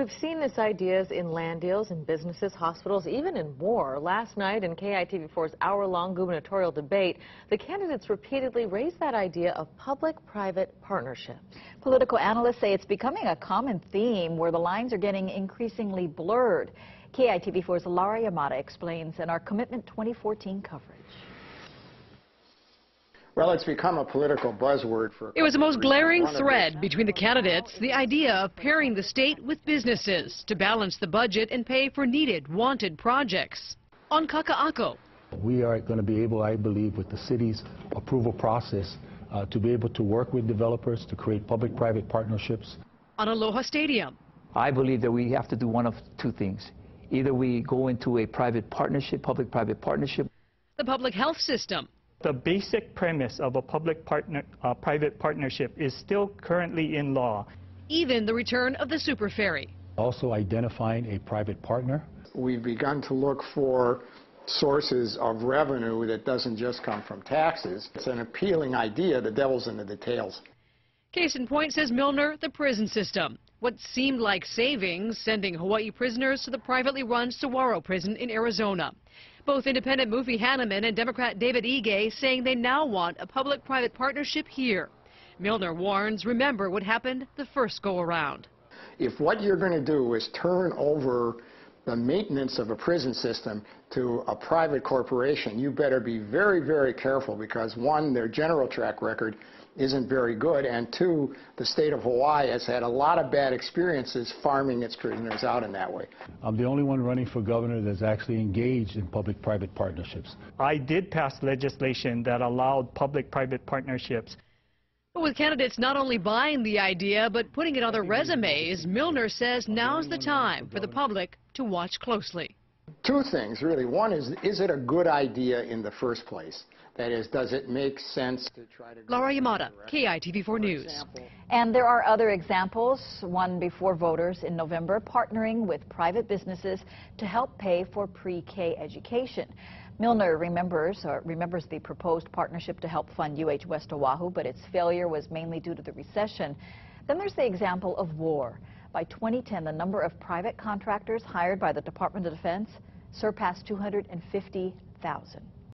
we've seen this ideas in land deals, in businesses, hospitals, even in war. Last night in KITV4's hour-long gubernatorial debate, the candidates repeatedly raised that idea of public-private partnerships. Political analysts say it's becoming a common theme where the lines are getting increasingly blurred. KITV4's Laura Yamada explains in our Commitment 2014 coverage. Well, it's become a political buzzword for... It was the most glaring thread between the candidates, the idea of pairing the state with businesses to balance the budget and pay for needed, wanted projects. On Kaka'ako, we are going to be able, I believe, with the city's approval process, to be able to work with developers to create public-private partnerships. On Aloha Stadium, I believe that we have to do one of two things. Either we go into a private partnership, public-private partnership. The public health system. The basic premise of a public-private partnership is still currently in law. Even the return of the super ferry. Also identifying a private partner. We've begun to look for sources of revenue that doesn't just come from taxes. It's an appealing idea. The devil's in the details. Case in point, says Milner, the prison system. What seemed like savings, sending Hawaii prisoners to the privately run Saguaro prison in Arizona. Both independent Mufi Hanneman and Democrat David Ige saying they now want a public-private partnership here. Milner warns, remember what happened the first go-around. If what you're going to do is turn over the maintenance of a prison system to a private corporation, you better be very, very careful because, one, their general track record isn't very good, and two, the state of Hawaii has had a lot of bad experiences farming its prisoners out in that way. I'm the only one running for governor that's actually engaged in public-private partnerships. I did pass legislation that allowed public-private partnerships. But with candidates not only buying the idea, but putting it on their resumes, Milner says now's the time for the public to watch closely. Two things, really. One is it a good idea in the first place? That is, does it make sense to try to... Laura Yamada, KITV4 News. And there are other examples, one before voters in November, partnering with private businesses to help pay for pre-K education. Milner remembers the proposed partnership to help fund UH West Oahu, but its failure was mainly due to the recession. Then there's the example of war. By 2010, the number of private contractors hired by the Department of Defense surpassed 250,000.